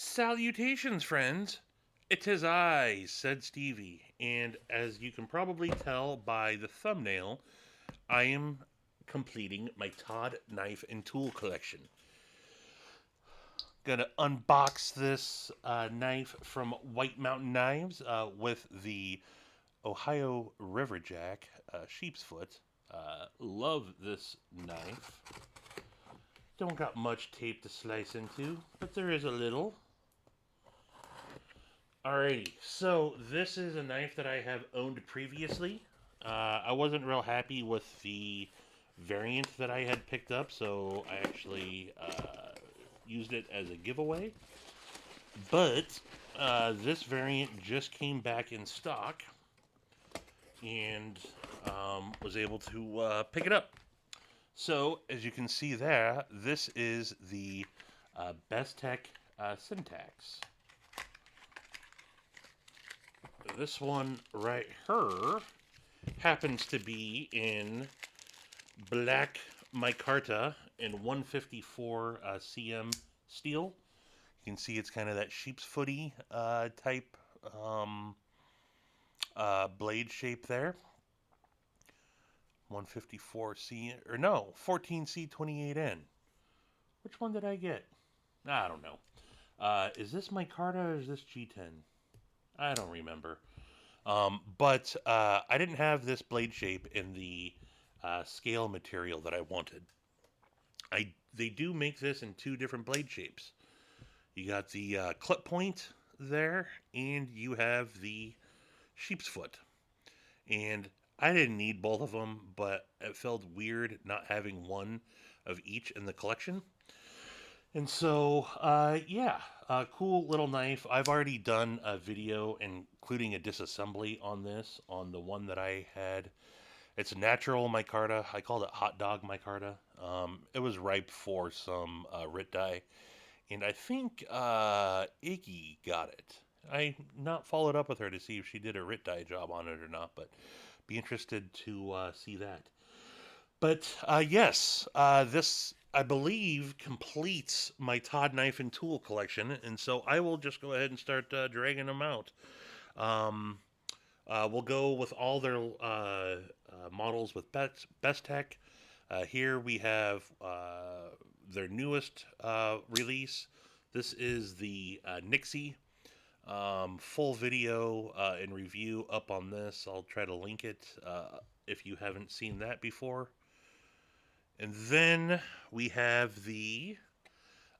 Salutations, friends! It is I, said Stevie, and as you can probably tell by the thumbnail, I am completing my Todd knife and tool collection. Gonna unbox this knife from White Mountain Knives with the Ohio Riverjack sheep's foot. Love this knife. Don't got much tape to slice into, but there is a little. Alrighty, so this is a knife that I have owned previously. I wasn't real happy with the variant that I had picked up, so I actually used it as a giveaway. But this variant just came back in stock and was able to pick it up. So, as you can see there, this is the Bestech Syntax. This one right here happens to be in black micarta in 154 cm steel. You can see it's kind of that sheep's footy type blade shape there. 154C, or no, 14C28N. Which one did I get? I don't know. Is this micarta or is this G10? I don't remember. But I didn't have this blade shape in the scale material that I wanted. They do make this in two different blade shapes. You got the clip point there, and you have the sheep's foot. And I didn't need both of them, but it felt weird not having one of each in the collection. And so, yeah, cool little knife. I've already done a video including a disassembly on this, on the one that I had. It's natural micarta. I called it hot dog micarta. It was ripe for some RIT dye, and I think Iggy got it. I not followed up with her to see if she did a RIT dye job on it or not, but be interested to see that. But yes, this I believe completes my Todd knife and tool collection, and so I will just go ahead and start dragging them out. Um, we'll go with all their models with Bestech. Here we have their newest release. This is the Nyxie. Full video and review up on this. I'll try to link it if you haven't seen that before. And then we have the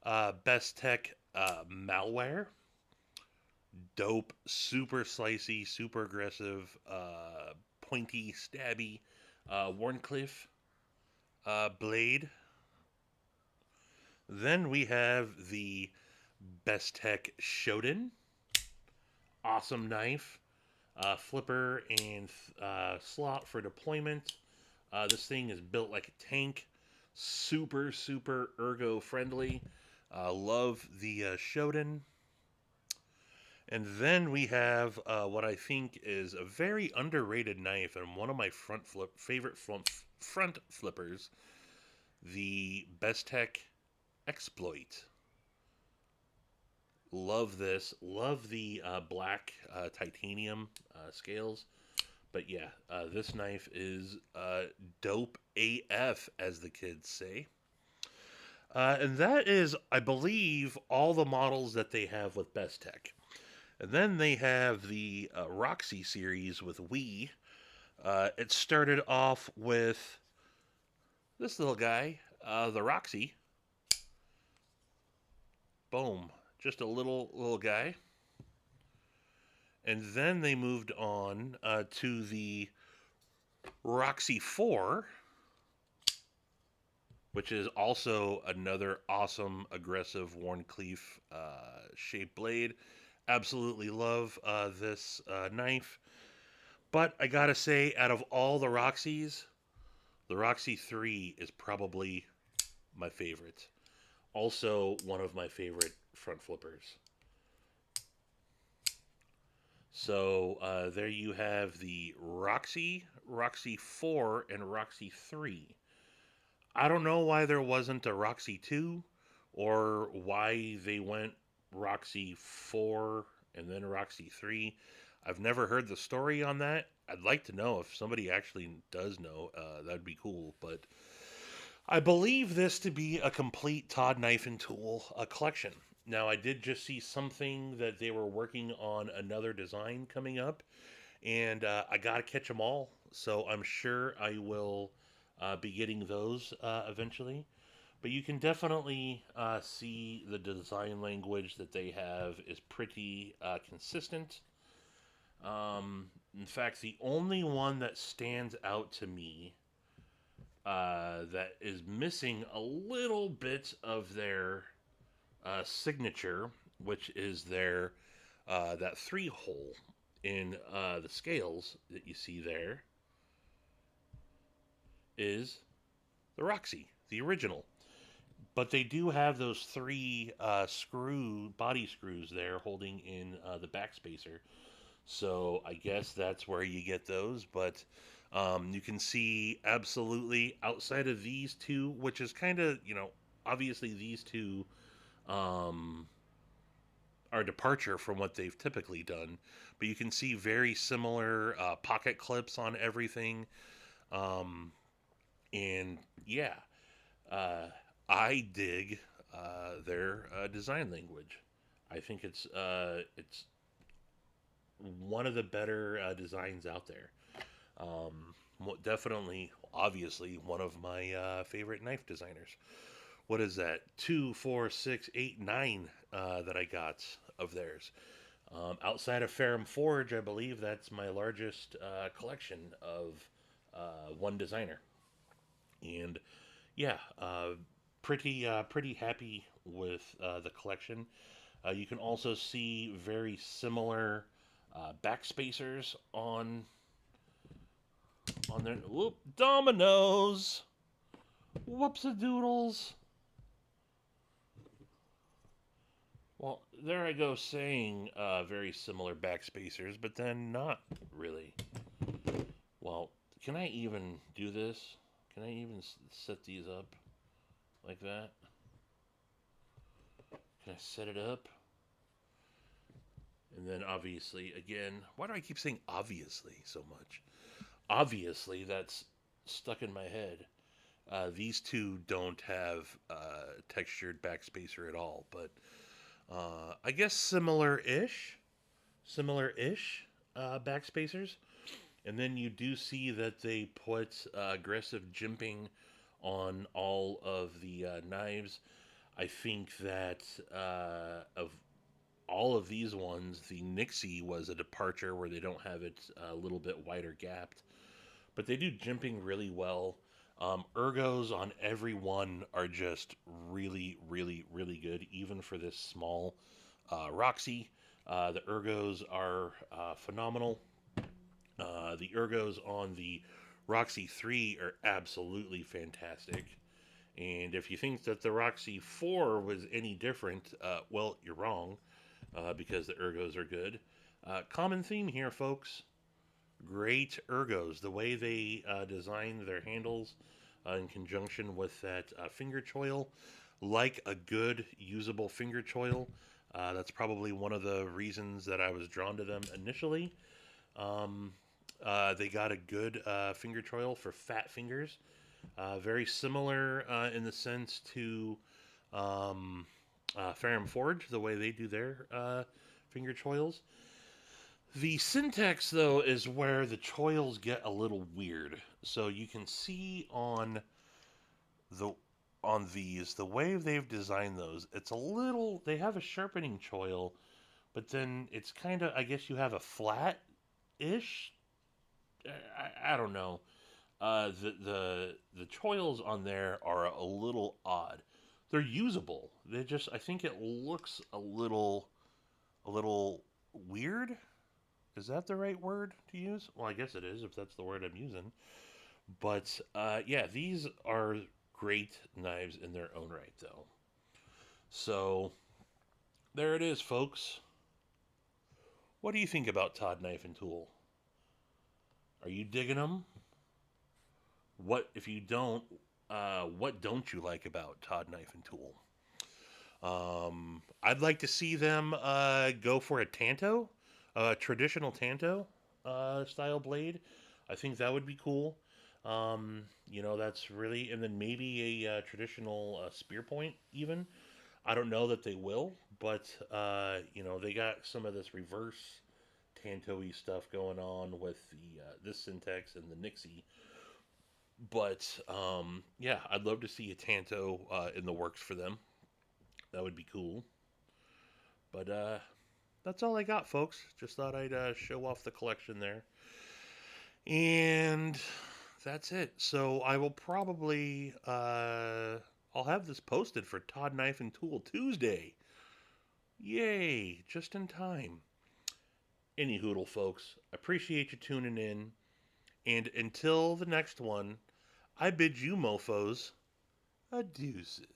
Bestech Malware. Dope, super slicey, super aggressive, pointy, stabby Warncliffe blade. Then we have the Bestech Shodan. Awesome knife. Flipper and slot for deployment. This thing is built like a tank. Super, super ergo friendly. Love the Shodan. And then we have what I think is a very underrated knife and one of my favorite front flippers, the Bestech Exploit. Love this. Love the black titanium scales. But yeah, this knife is dope AF, as the kids say. And that is, I believe, all the models that they have with Bestech. And then they have the Roxi series with Wii. It started off with this little guy, the Roxi. Boom. Just a little guy. And then they moved on to the Roxi 4, which is also another awesome, aggressive Warncliffe shaped blade. Absolutely love this knife. But I gotta say, out of all the Roxys, the Roxi 3 is probably my favorite. Also, one of my favorite front flippers. So there you have the Roxi, Roxi 4, and Roxi 3. I don't know why there wasn't a Roxi 2 or why they went Roxi 4 and then Roxi 3. I've never heard the story on that. I'd like to know if somebody actually does know. That'd be cool. But I believe this to be a complete Todd Knife and Tool collection. Now, I did just see something that they were working on another design coming up, and I got to catch them all. So I'm sure I will be getting those eventually. But you can definitely see the design language that they have is pretty consistent. In fact, the only one that stands out to me that is missing a little bit of their signature, which is their that 3 hole in the scales that you see there, is the Roxy, the original. But they do have those 3 body screws there holding in the backspacer. So I guess that's where you get those. But you can see absolutely outside of these two, which is kind of, obviously these two um, are departure from what they've typically done. But you can see very similar pocket clips on everything. Um, and yeah, uh, I dig their design language. I think it's one of the better designs out there. Definitely, obviously, one of my favorite knife designers. What is that? 2, 4, 6, 8, 9 that I got of theirs. Outside of Ferrum Forge, I believe that's my largest collection of one designer. And yeah, pretty happy with the collection. You can also see very similar backspacers on their whoop dominoes. Whoops a doodles. Well, there I go saying very similar backspacers, but then not really. Well, can I even do this? Can I even set these up like that? Can I set it up? And then obviously, again, why do I keep saying obviously so much? Obviously, that's stuck in my head. These two don't have textured backspacer at all, but I guess similar-ish backspacers. And then you do see that they put aggressive jimping on all of the knives. I think that of all of these ones, the Nyxie was a departure where they don't have it a little bit wider gapped, but they do jimping really well. Ergos on every one are just really, really, really good, even for this small Roxy. The ergos are phenomenal. The ergos on the Roxy 3 are absolutely fantastic. And if you think that the Roxy 4 was any different, well, you're wrong, because the ergos are good. Common theme here, folks. Great ergos. The way they designed their handles in conjunction with that finger choil, like a good usable finger choil. That's probably one of the reasons that I was drawn to them initially. Um, they got a good finger choil for fat fingers. Very similar in the sense to Ferrum Forge, the way they do their finger choils. The syntax, though, is where the choils get a little weird. So you can see the on these the way they've designed those. It's a little. They have a sharpening choil, but then it's kind of. I guess you have a flat ish. I don't know. The choils on there are a little odd. They're usable. They just. I think it looks a little weird. Is that the right word to use? Well, I guess it is if that's the word I'm using. But yeah, these are great knives in their own right, though. So there it is, folks. What do you think about Todd Knife and Tool? Are you digging them? What if you don't? What don't you like about Todd Knife and Tool? I'd like to see them go for a Tanto, a traditional Tanto style blade. I think that would be cool. That's really, and then maybe a traditional spear point even. I don't know that they will, but they got some of this reverse Tanto-y stuff going on with the this syntax and the Nyxie. But yeah, I'd love to see a Tanto in the works for them. That would be cool. But that's all I got, folks. Just thought I'd show off the collection there. And that's it. So I will probably I'll have this posted for Todd Knife and Tool Tuesday. Yay! Just in time. Any hoodle, folks. Appreciate you tuning in. And until the next one, I bid you mofos adeuces.